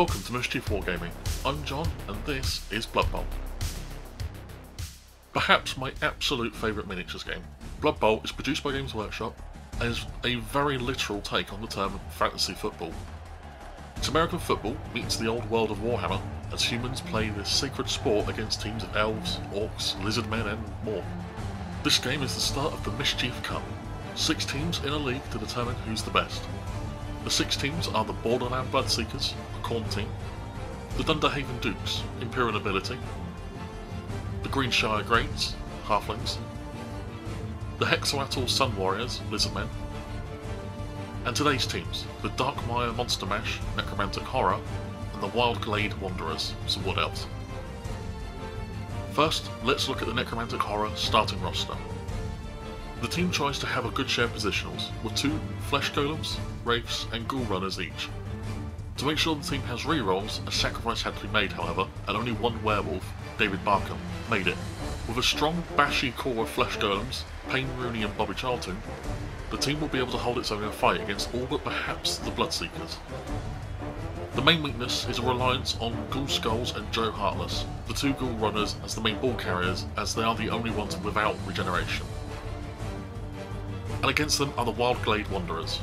Welcome to Mischief Wargaming. I'm John, and this is Blood Bowl. Perhaps my absolute favourite miniatures game. Blood Bowl is produced by Games Workshop and is a very literal take on the term fantasy football. It's American football meets the old world of Warhammer as humans play this sacred sport against teams of elves, orcs, lizardmen and more. This game is the start of the Mischief Cup. 6 teams in a league to determine who's the best. The 6 teams are the Borderland Bloodseekers, a Khorne team, the Dunderhaven Dukes, Imperial Nobility, the Greenshire Greats, Halflings, the Hexoatl Sun Warriors, Lizardmen, and today's teams, the Darkmire Monster Mash, Necromantic Horror, and the Wildglade Wanderers, some Wood Elves. First, let's look at the Necromantic Horror starting roster. The team tries to have a good share of positionals, with 2 Flesh Golems, Wraiths and Ghoul Runners each. To make sure the team has rerolls, a sacrifice had to be made however, and only 1 werewolf, David Barkham, made it. With a strong bashy core of Flesh Golems, Payne Rooney and Bobby Charlton, the team will be able to hold its own in a fight against all but perhaps the Bloodseekers. The main weakness is a reliance on Ghoul Skulls and Joe Heartless, the 2 Ghoul Runners as the main ball carriers, as they are the only ones without regeneration. And against them are the Wildglade Wanderers.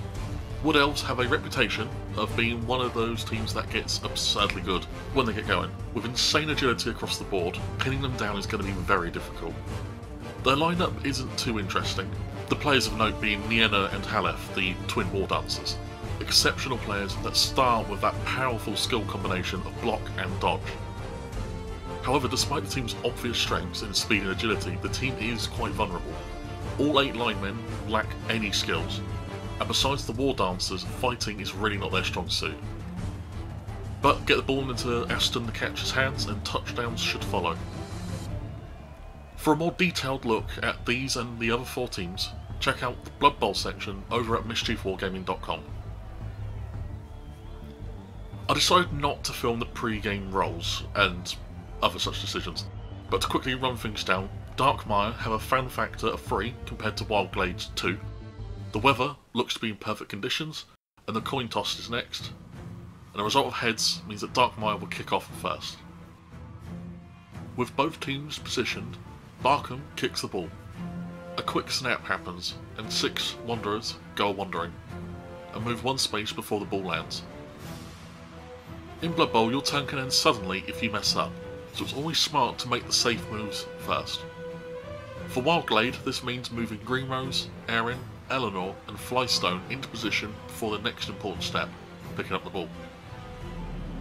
Wood Elves have a reputation of being one of those teams that gets absurdly good when they get going. With insane agility across the board, pinning them down is going to be very difficult. Their lineup isn't too interesting, the players of note being Nienna and Halef, the twin war dancers. Exceptional players that start with that powerful skill combination of block and dodge. However, despite the team's obvious strengths in speed and agility, the team is quite vulnerable. All 8 linemen lack any skills, and besides the war dancers, fighting is really not their strong suit. But get the ball into Aston the catcher's hands and touchdowns should follow. For a more detailed look at these and the other 4 teams, check out the Blood Bowl section over at mischiefwargaming.com. I decided not to film the pre-game rolls and other such decisions, but to quickly run things down, Darkmire have a fan factor of 3 compared to Wildglade's 2. The weather looks to be in perfect conditions, and the coin toss is next, and the result of heads means that Darkmire will kick off first. With both teams positioned, Barkham kicks the ball. A quick snap happens, and 6 Wanderers go wandering, and move 1 space before the ball lands. In Blood Bowl, your turn can end suddenly if you mess up, so it's always smart to make the safe moves first. For Wildglade, this means moving Greenrose, Erin, Eleanor and Flystone into position before the next important step, picking up the ball.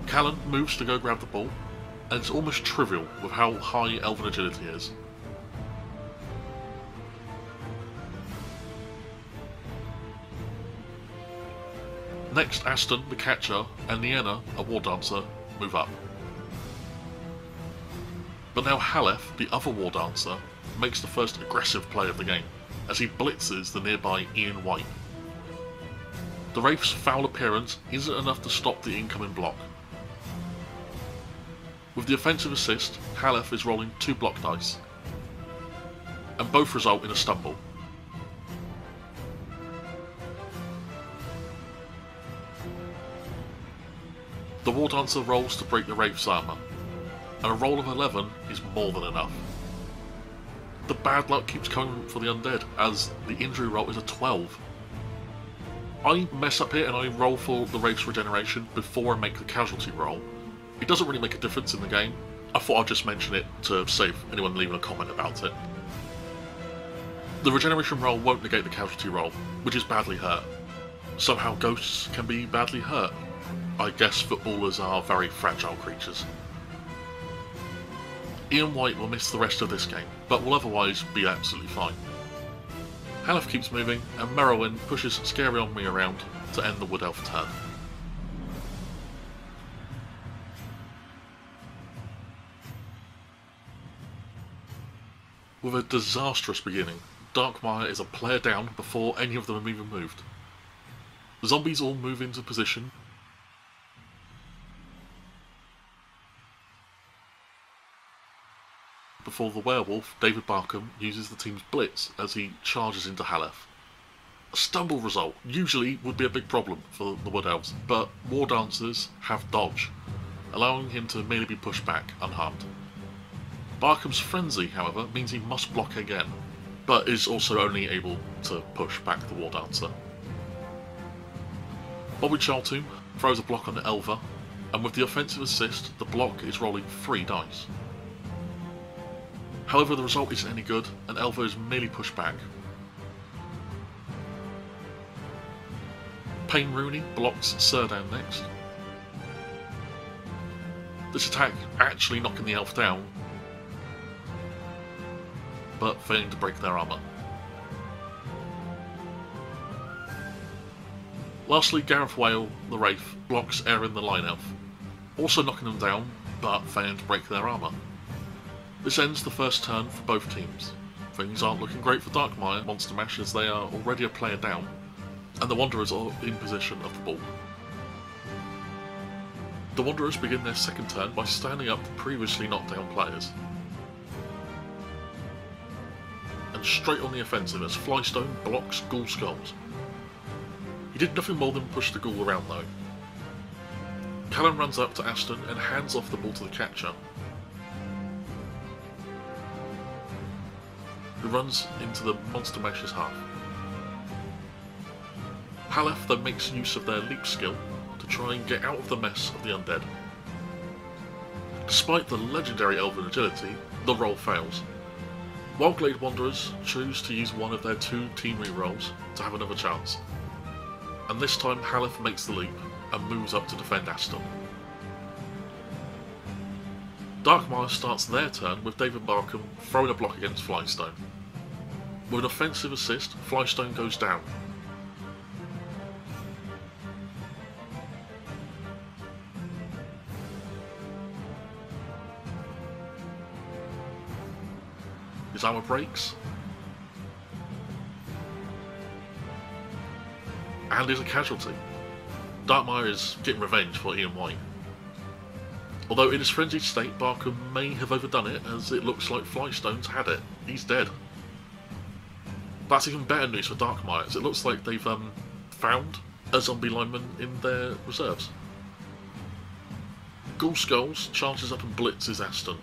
Callan moves to go grab the ball, and it's almost trivial with how high Elven agility is. Next, Aston, the catcher, and Nienna, a war dancer, move up. But now Halef, the other war dancer, makes the first aggressive play of the game, as he blitzes the nearby Ian White. The Wraith's foul appearance isn't enough to stop the incoming block. With the offensive assist, Halef is rolling 2 block dice, and both result in a stumble. The War Dancer rolls to break the Wraith's armour, and a roll of 11 is more than enough. The bad luck keeps coming for the undead, as the injury roll is a 12. I mess up here and I roll for the Wraith's regeneration before I make the casualty roll. It doesn't really make a difference in the game. I thought I'd just mention it to save anyone leaving a comment about it. The regeneration roll won't negate the casualty roll, which is badly hurt. Somehow ghosts can be badly hurt. I guess footballers are very fragile creatures. Ian White will miss the rest of this game, but will otherwise be absolutely fine. Halef keeps moving, and Merowyn pushes Scary On Me around to end the Wood Elf turn. With a disastrous beginning, Darkmire is a player down before any of them have even moved. The zombies all move into position, before the werewolf, David Barkham, uses the team's blitz as he charges into Halef. A stumble result usually would be a big problem for the Wood Elves, but War Dancers have dodge, allowing him to merely be pushed back unharmed. Barkham's frenzy, however, means he must block again, but is also only able to push back the War Dancer. Bobby Charlton throws a block on the Elver, and with the offensive assist, the block is rolling 3 dice. However, the result isn't any good, and Elver is merely pushed back. Payne Rooney blocks Surdan next. This attack actually knocking the elf down, but failing to break their armour. Lastly, Gareth Whale, the Wraith, blocks Erin the Line Elf, also knocking them down, but failing to break their armour. This ends the first turn for both teams. Things aren't looking great for Darkmire Monster Mash as they are already a player down, and the Wanderers are in possession of the ball. The Wanderers begin their second turn by standing up the previously knocked down players, and straight on the offensive as Flystone blocks Ghoul Skulls. He did nothing more than push the Ghoul around though. Callum runs up to Aston and hands off the ball to the catcher, who runs into the Monster Mash's half. Halef then makes use of their leap skill to try and get out of the mess of the undead. Despite the legendary Elven agility, the roll fails. Wildglade Wanderers choose to use one of their 2 team rerolls to have another chance, and this time Halef makes the leap and moves up to defend Aston. Darkmire starts their turn with David Barkham throwing a block against Flystone. With an offensive assist, Flystone goes down. His armour breaks, and is a casualty. Darkmire is getting revenge for Ian White. Although in his frenzied state, Barkham may have overdone it, as it looks like Flystone's had it. He's dead. That's even better news for Darkmire, as it looks like they've found a zombie lineman in their reserves. Ghoul Skulls charges up and blitzes Aston.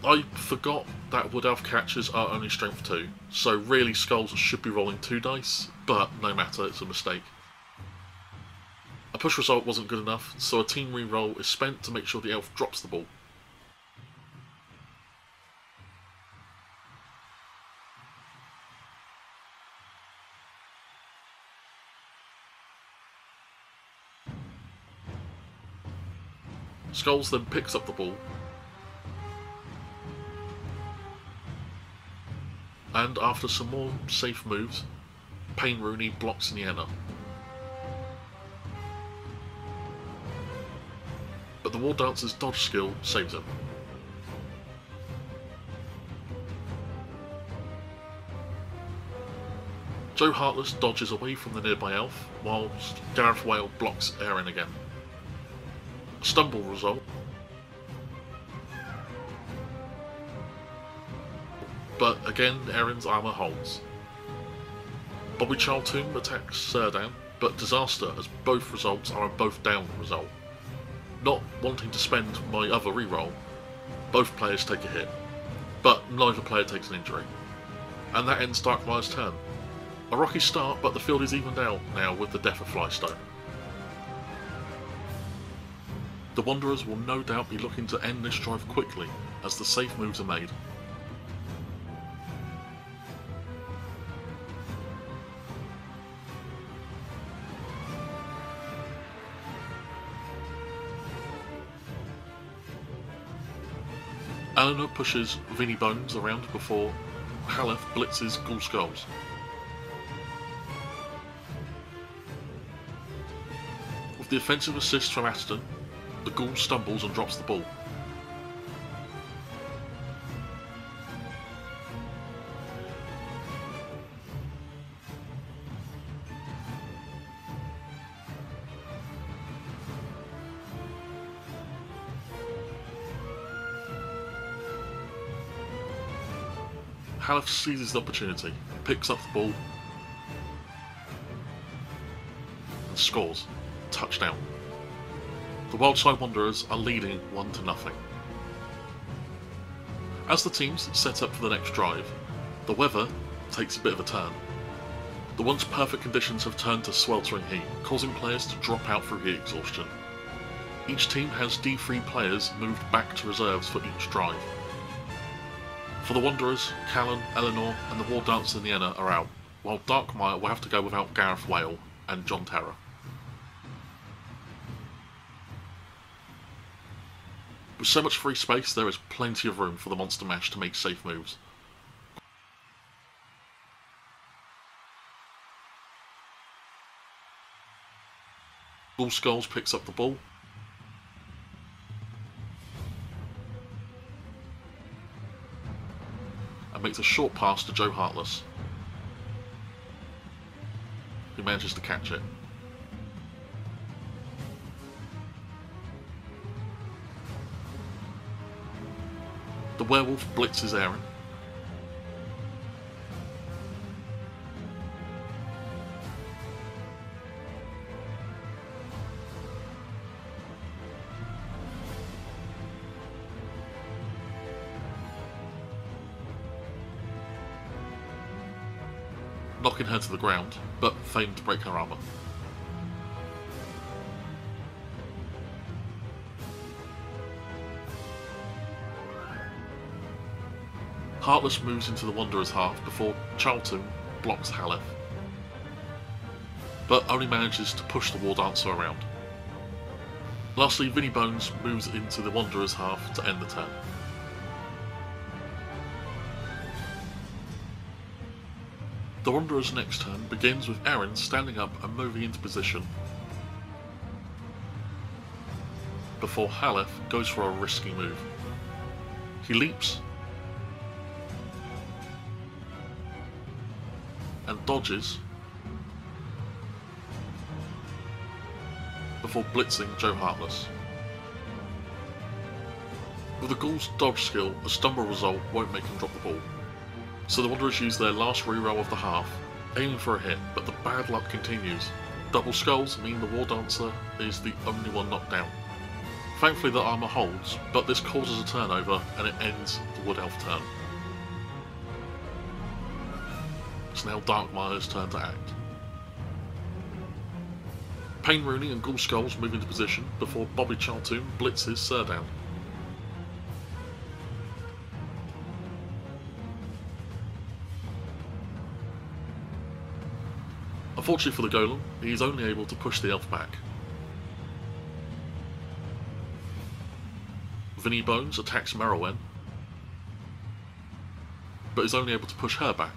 I forgot that Wood Elf catchers are only strength 2, so really Skulls should be rolling 2 dice, but no matter, it's a mistake. A push result wasn't good enough, so a team reroll is spent to make sure the elf drops the ball. Skulls then picks up the ball, and after some more safe moves, Payne Rooney blocks Nienna. But the War Dancer's dodge skill saves him. Joe Heartless dodges away from the nearby elf, whilst Gareth Whale blocks Erin again. A stumble result, but again Erin's armour holds. Bobby Charlton attacks Surdan, but disaster as both results are a both down result. Not wanting to spend my other reroll, both players take a hit, but neither player takes an injury. And that ends Darkmire's turn. A rocky start, but the field is evened out now with the death of Flystone. The Wanderers will no doubt be looking to end this drive quickly as the safe moves are made. Eleanor pushes Vinnie Bones around before Halef blitzes Ghoul Skulls. With the offensive assist from Aston, the Ghoul stumbles and drops the ball. Halef seizes the opportunity, picks up the ball, and scores. Touchdown. The Wildside Wanderers are leading 1-0. As the teams set up for the next drive, the weather takes a bit of a turn. The once perfect conditions have turned to sweltering heat, causing players to drop out through heat exhaustion. Each team has D3 players moved back to reserves for each drive. For the Wanderers, Callan, Eleanor and the War Dancer Nienna are out, while Darkmire will have to go without Gareth Whale and John Terror. With so much free space, there is plenty of room for the Monster Mash to make safe moves. Bull Skulls picks up the ball. And makes a short pass to Joe Heartless, who manages to catch it. The werewolf blitzes Aaron. Knocking her to the ground, but failing to break her armour. Heartless moves into the Wanderer's half before Charlton blocks Halef, but only manages to push the War Dancer around. Lastly, Vinnie Bones moves into the Wanderer's half to end the turn. The Wanderer's next turn begins with Aaron standing up and moving into position before Halef goes for a risky move. He leaps and dodges before blitzing Joe Heartless. With the Ghoul's dodge skill, a stumble result won't make him drop the ball. So the Wanderers use their last reroll of the half, aiming for a hit, but the bad luck continues. Double skulls mean the War Dancer is the only one knocked down. Thankfully the armour holds, but this causes a turnover and it ends the Wood Elf turn. It's now Darkmire's turn to act. Pain Rooney and Ghoul Skulls move into position before Bobby Charlton blitzes Surdown. Unfortunately for the Golem, he is only able to push the elf back. Vinnie Bones attacks Merylwen, but is only able to push her back.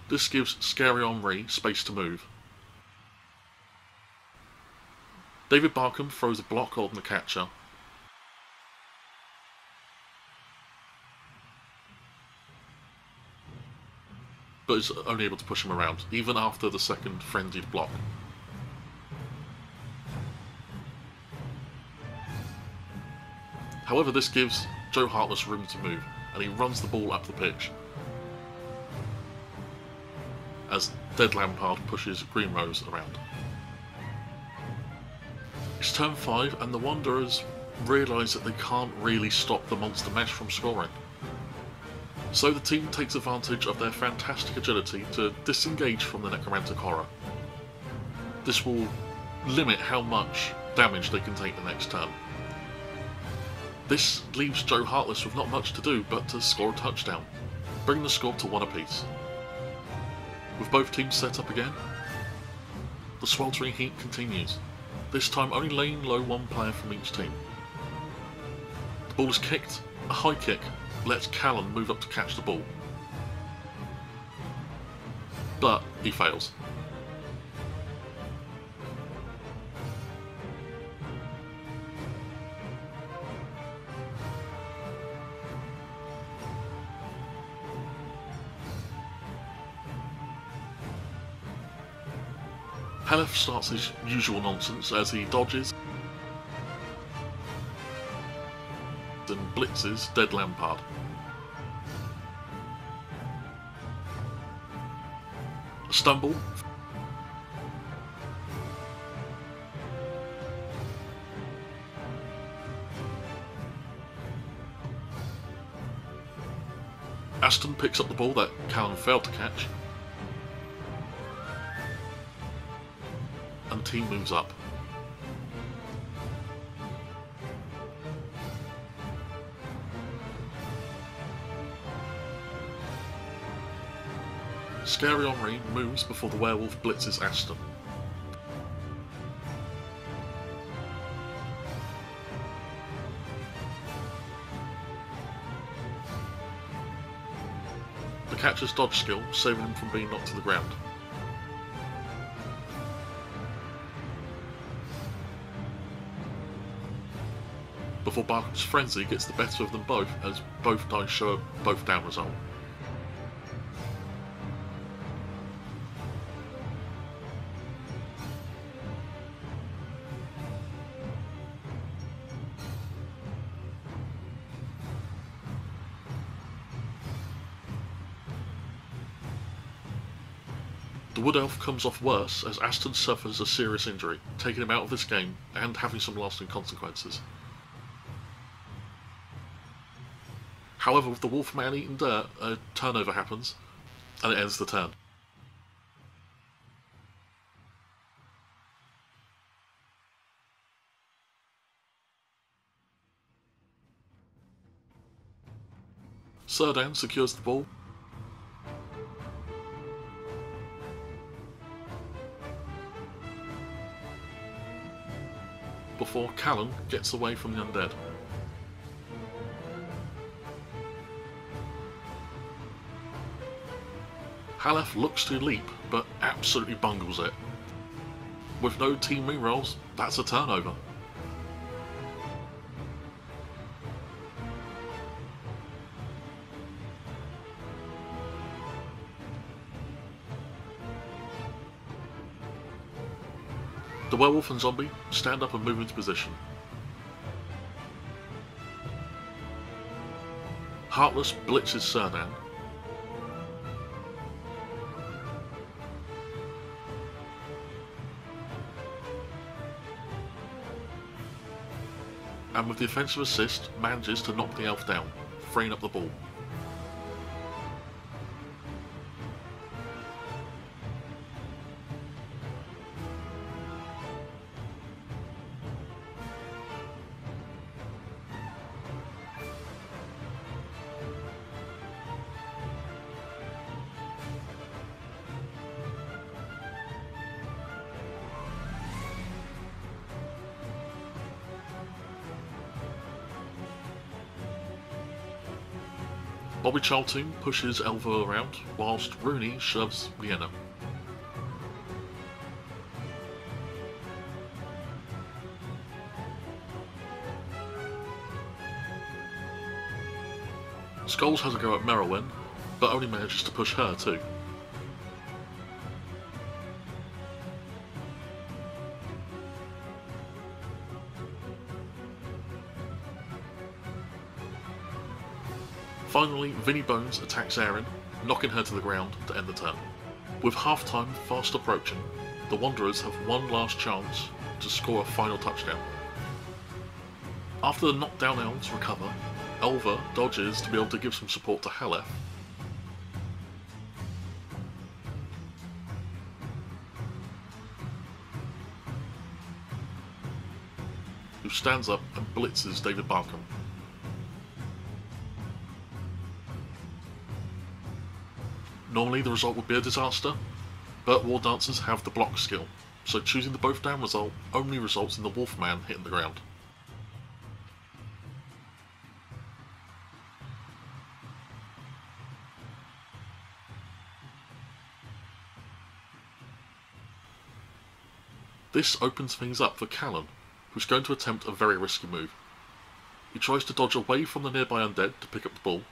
This gives Scary Henri space to move. David Barkham throws a block on the catcher, but is only able to push him around, even after the second frenzied block. However, this gives Joe Heartless room to move, and he runs the ball up the pitch as Dead Lampard pushes Green Rose around. It's turn 5 and the Wanderers realise that they can't really stop the Monster Mash from scoring. So the team takes advantage of their fantastic agility to disengage from the Necromantic Horror. This will limit how much damage they can take the next turn. This leaves Joe Heartless with not much to do but to score a touchdown, bringing the score to 1 apiece. With both teams set up again, the sweltering heat continues, this time only laying low one player from each team. The ball is kicked, a high kick lets Callan move up to catch the ball, but he fails. Halef starts his usual nonsense as he dodges and blitzes Dead Lampard. A stumble Aston picks up the ball that Callan failed to catch, and the team moves up. Scary Henri moves before the werewolf blitzes Aston. The catcher's dodge skill saving him from being knocked to the ground. Before Barker's frenzy gets the better of them both, as both dice show a both down result. The Wood Elf comes off worse as Aston suffers a serious injury, taking him out of this game and having some lasting consequences. However, with the Wolfman eating dirt, a turnover happens, and it ends the turn. Serdan secures the ball, before Callan gets away from the undead. Halef looks to leap, but absolutely bungles it. With no team rerolls, that's a turnover. The werewolf and zombie stand up and move into position. Heartless blitzes Serdan. And with the offensive assist, manages to knock the elf down, freeing up the ball. Bobby Charlton pushes Elvo around, whilst Rooney shoves Vienna. Skulls has a go at Merylwen, but only manages to push her too. Finally, Vinnie Bones attacks Erin, knocking her to the ground to end the turn. With half-time fast approaching, the Wanderers have one last chance to score a final touchdown. After the knockdown elves recover, Elva dodges to be able to give some support to Halef. Who stands up and blitzes David Barkham. Normally the result would be a disaster, but War Dancers have the block skill, so choosing the both down result only results in the Wolfman hitting the ground. This opens things up for Callan, who's going to attempt a very risky move. He tries to dodge away from the nearby undead to pick up the ball.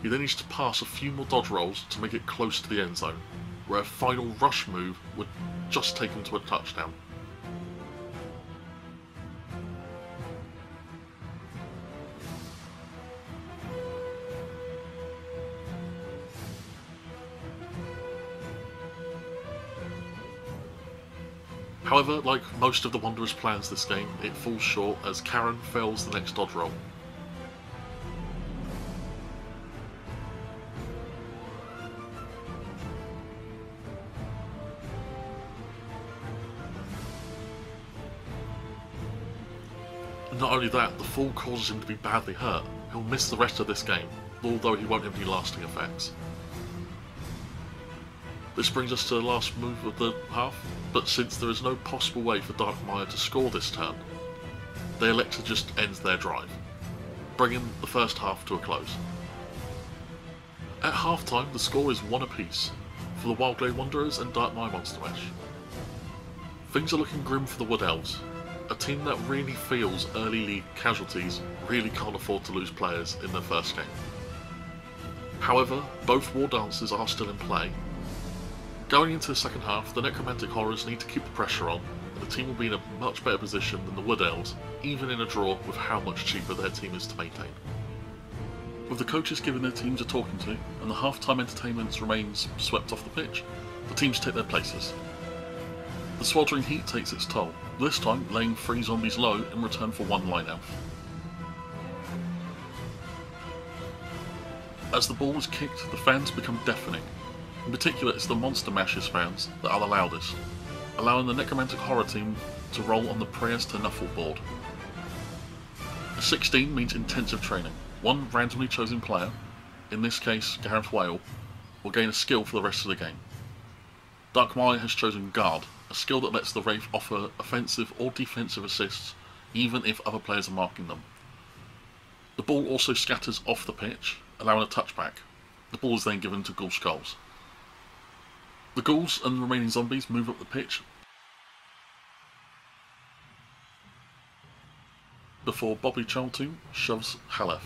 He then needs to pass a few more dodge rolls to make it close to the end zone, where a final rush move would just take him to a touchdown. However, like most of the Wanderer's plans this game, it falls short as Khorne fails the next dodge roll. Not only that, the fall causes him to be badly hurt. He'll miss the rest of this game, although he won't have any lasting effects. This brings us to the last move of the half, but since there is no possible way for Darkmire to score this turn, they elect to just end their drive, bringing the first half to a close. At half time, the score is 1 apiece for the Wildglade Wanderers and Darkmire Monster Mash. Things are looking grim for the Wood Elves, a team that really feels early league casualties really can't afford to lose players in their first game. However, both War Dancers are still in play. Going into the second half, the Necromantic Horrors need to keep the pressure on, and the team will be in a much better position than the Wood Elves, even in a draw with how much cheaper their team is to maintain. With the coaches giving their teams a talking to, and the half-time entertainment remains swept off the pitch, the teams take their places. The sweltering heat takes its toll, this time laying 3 zombies low in return for 1 line elf. As the ball is kicked, the fans become deafening. In particular, it's the Monster Mashers fans that are the loudest, allowing the Necromantic Horror team to roll on the Prayers to Nuffle board. A 16 means intensive training. One randomly chosen player, in this case Gareth Whale, will gain a skill for the rest of the game. Darkmire has chosen Guard, a skill that lets the Wraith offer offensive or defensive assists even if other players are marking them. The ball also scatters off the pitch, allowing a touchback. The ball is then given to Ghoul Skulls. The ghouls and the remaining zombies move up the pitch before Bobby Charlton shoves Halef.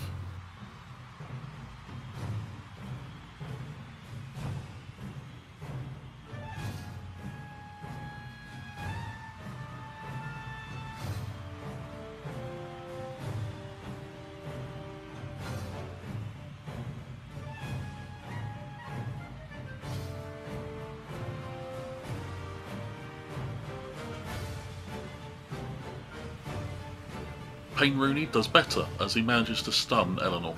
Payne Rooney does better as he manages to stun Eleanor.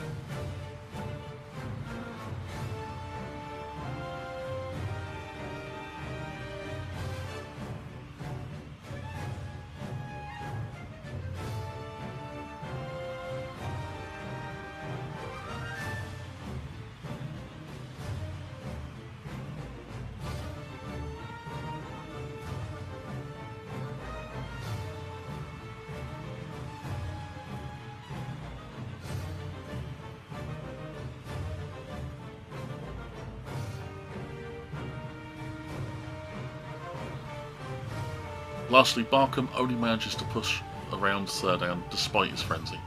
Lastly, Barkham only manages to push around Surdown despite his frenzy.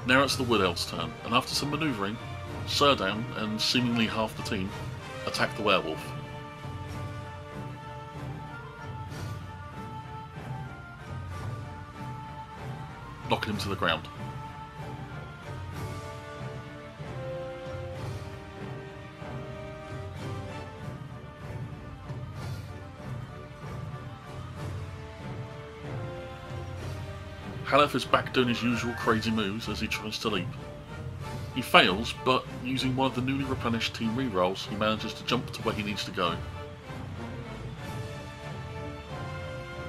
Now it's the Wood Elves' turn, and after some manoeuvring, Surdown and seemingly half the team attack the werewolf. Knocking him to the ground. Halef is back doing his usual crazy moves as he tries to leap. He fails, but using one of the newly replenished team rerolls, he manages to jump to where he needs to go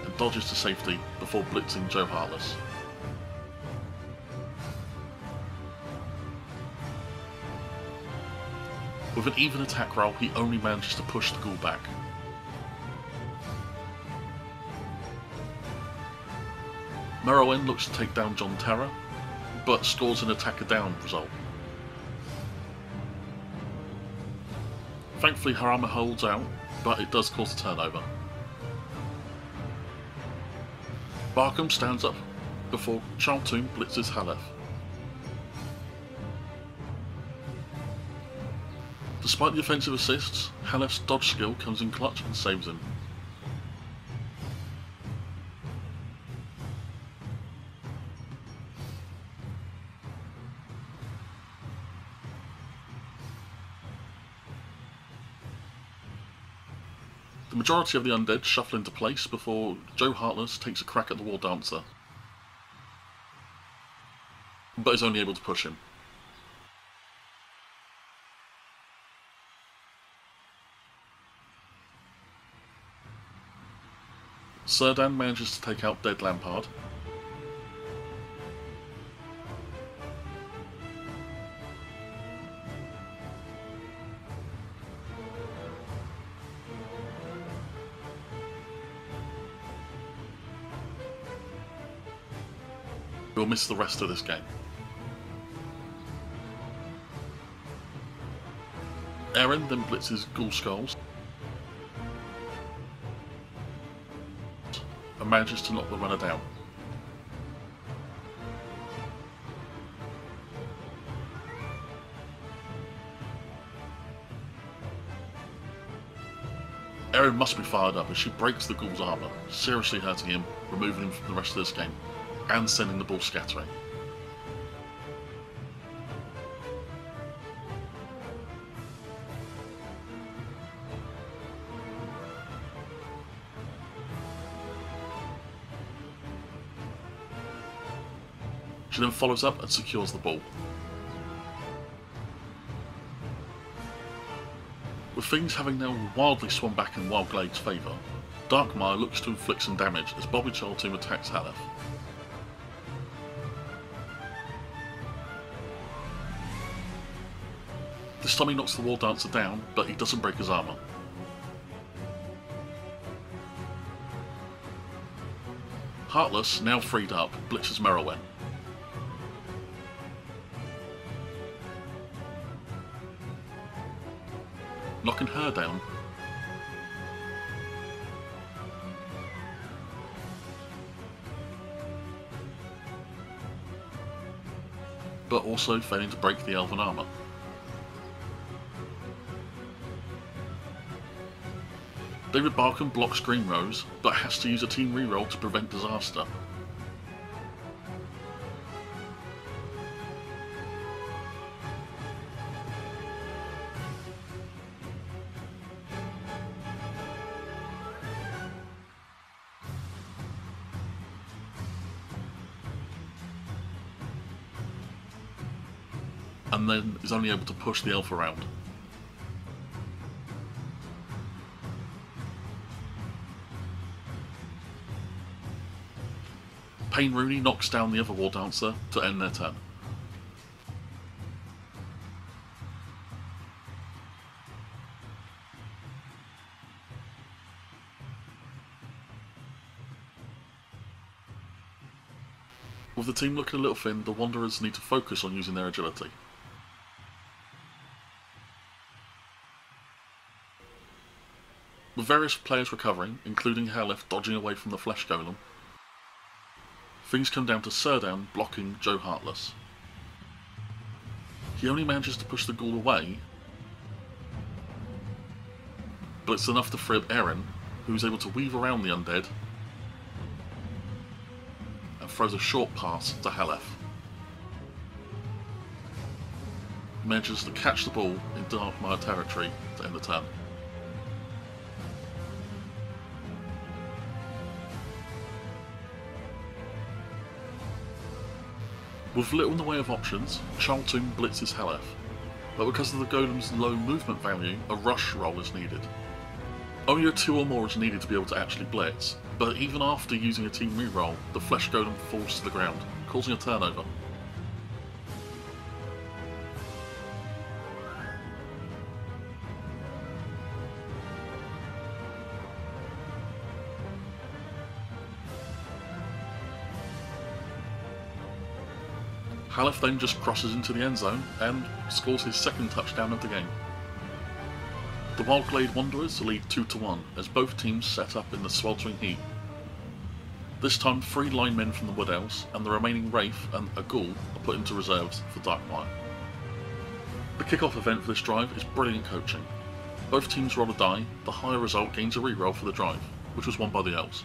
and dodges to safety before blitzing Joe Heartless. With an even attack roll, he only manages to push the ghoul back. Merowyn looks to take down John Terror, but scores an attacker down result. Thankfully Harama holds out, but it does cause a turnover. Barkham stands up before Charlton blitzes Halef. Despite the offensive assists, Halef's dodge skill comes in clutch and saves him. The majority of the undead shuffle into place before Joe Heartless takes a crack at the War Dancer, but is only able to push him. Serdan manages to take out Dead Lampard. We'll miss the rest of this game. Aaron then blitzes Ghoul Skulls and manages to knock the runner down. Erin must be fired up as she breaks the Ghoul's armour, seriously hurting him, removing him from the rest of this game, and sending the ball scattering. She then follows up and secures the ball. With things having now wildly swung back in Wildglade's favour, Darkmire looks to inflict some damage as Bobby Charlton attacks Halef. This time he knocks the War Dancer down, but he doesn't break his armour. Heartless, now freed up, blitzes Merylwen. Knocking her down, but also failing to break the elven armour. David Barkham blocks Green Rose, but has to use a team reroll to prevent disaster. And then is only able to push the elf around. Payne Rooney knocks down the other War Dancer to end their turn. With the team looking a little thin, the Wanderers need to focus on using their agility. With various players recovering, including Halef dodging away from the Flesh Golem, things come down to Serdan blocking Joe Heartless. He only manages to push the Ghoul away, but it's enough to free up Erin, who's able to weave around the undead and throws a short pass to Halef. He manages to catch the ball in Darkmire territory to end the turn. With little in the way of options, Charlton blitzes Halef, but because of the Golem's low movement value, a rush roll is needed. Only a 2 or more is needed to be able to actually blitz, but even after using a team reroll, the Flesh Golem falls to the ground, causing a turnover. Halef then just crosses into the end zone and scores his second touchdown of the game. The Wildglade Wanderers lead 2-1 as both teams set up in the sweltering heat. This time 3 linemen from the Wood Elves and the remaining Wraith and a Ghoul are put into reserves for Darkmire. The kick-off event for this drive is brilliant coaching. Both teams roll a die, the higher result gains a reroll for the drive, which was won by the Elves.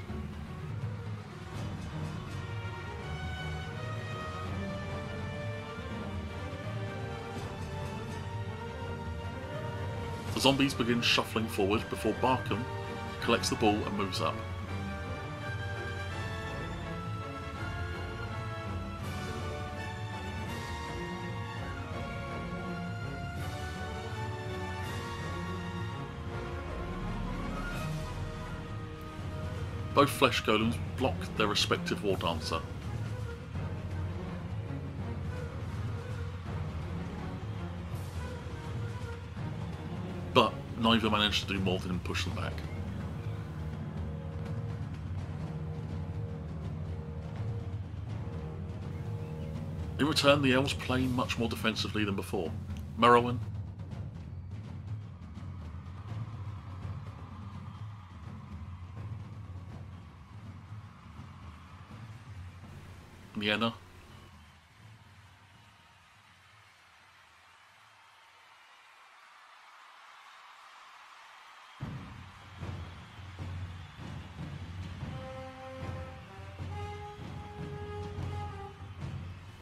The zombies begin shuffling forward before Barkham collects the ball and moves up. Both flesh golems block their respective war dancer. But neither managed to do more than push them back. In return, the elves play much more defensively than before. Merowyn, Miena,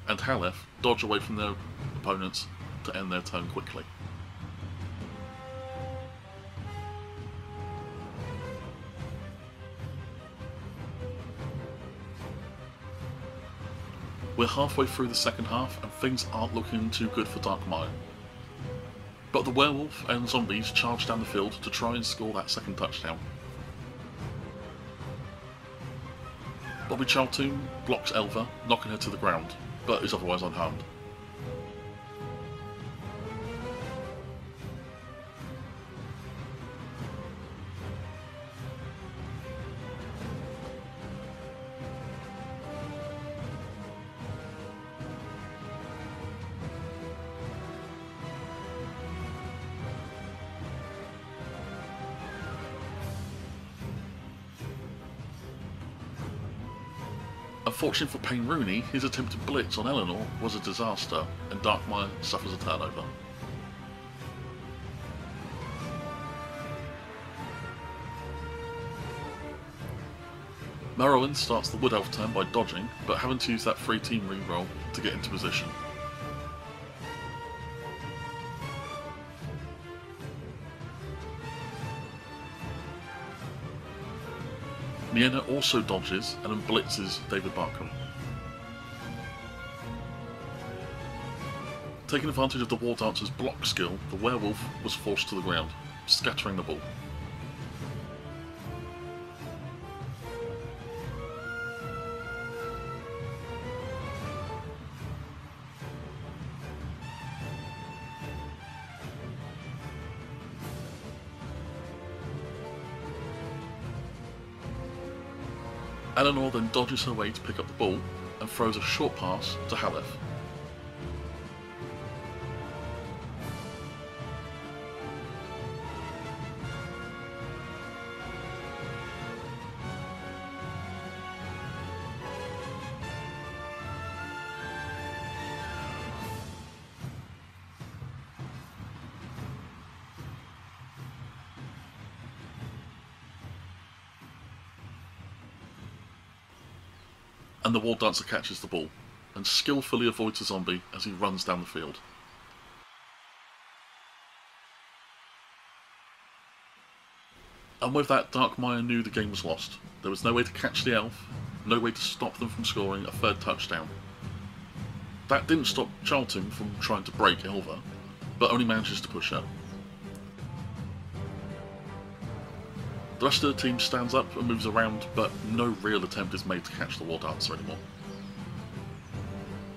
and Halef dodge away from their opponents to end their turn quickly. We're halfway through the second half and things aren't looking too good for Darkmire. But the werewolf and zombies charge down the field to try and score that second touchdown. Bobby Charltoon blocks Elva, knocking her to the ground, but is otherwise unharmed. Unfortunately for Payne Rooney, his attempted blitz on Eleanor was a disaster, and Darkmire suffers a turnover. Merowyn starts the Wood Elf turn by dodging, but having to use that free team reroll to get into position. Miena also dodges and then blitzes David Barkham. Taking advantage of the War Dancer's block skill, the werewolf was forced to the ground, scattering the ball. Eleanor then dodges her way to pick up the ball and throws a short pass to Halef. And the War Dancer catches the ball, and skillfully avoids a zombie as he runs down the field. And with that, Darkmire knew the game was lost. There was no way to catch the elf, no way to stop them from scoring a third touchdown. That didn't stop Charlton from trying to break Elva, but only manages to push her. The rest of the team stands up and moves around, but no real attempt is made to catch the War Dancer anymore.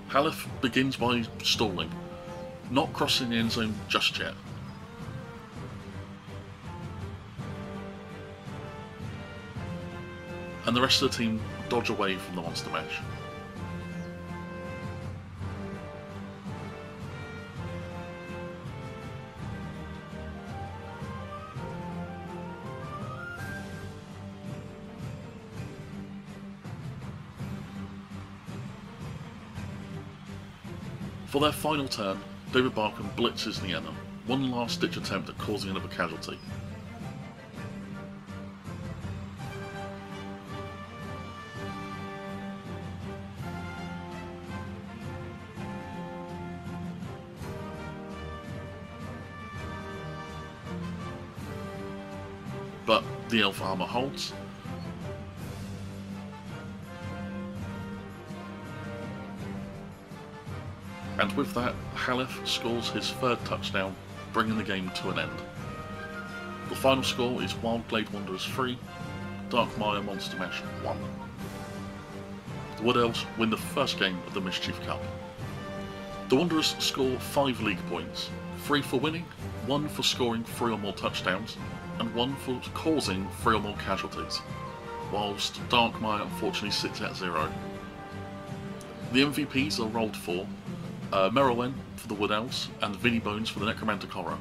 Halef begins by stalling, not crossing the end zone just yet. And the rest of the team dodge away from the monster mash. For their final turn, David Barkham blitzes Nienna, one last ditch attempt at causing another casualty. But the elf armour holds. And with that, Halef scores his third touchdown, bringing the game to an end. The final score is Wildglade Wanderers 3, Darkmire Monster Mash 1. The Wood Elves win the first game of the Mischief Cup. The Wanderers score 5 league points, 3 for winning, 1 for scoring 3 or more touchdowns, and 1 for causing 3 or more casualties, whilst Darkmire unfortunately sits at 0. The MVPs are rolled for Merylwen for the Wood Elves and Vinny Bones for the Necromantic Horror.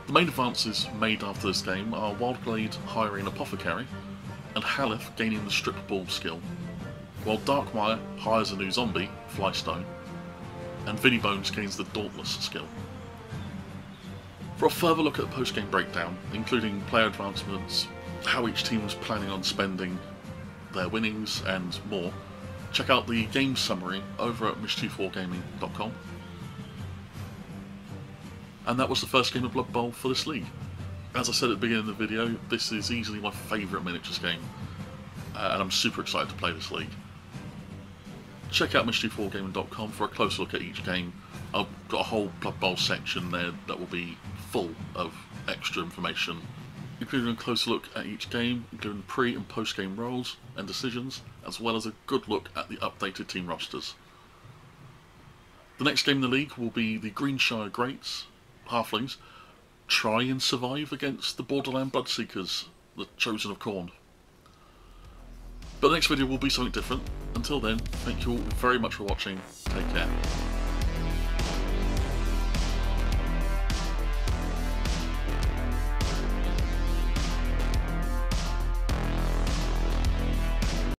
The main advances made after this game are Wildglade hiring an Apothecary and Halef gaining the Strip Ball skill, while Darkmire hires a new zombie, Flystone, and Vinny Bones gains the Dauntless skill. For a further look at the post-game breakdown, including player advancements, how each team was planning on spending their winnings and more, check out the game summary over at MischiefWargaming.com. And that was the first game of Blood Bowl for this league. As I said at the beginning of the video, this is easily my favourite miniatures game, and I'm super excited to play this league. Check out MischiefWargaming.com for a close look at each game. I've got a whole Blood Bowl section there that will be full of extra information, including a close look at each game, including pre- and post-game roles and decisions, as well as a good look at the updated team rosters. The next game in the league will be the Greenshire Greats, Halflings, try and survive against the Borderland Bloodseekers, the Chosen of Khorne. But the next video will be something different. Until then, thank you all very much for watching, take care.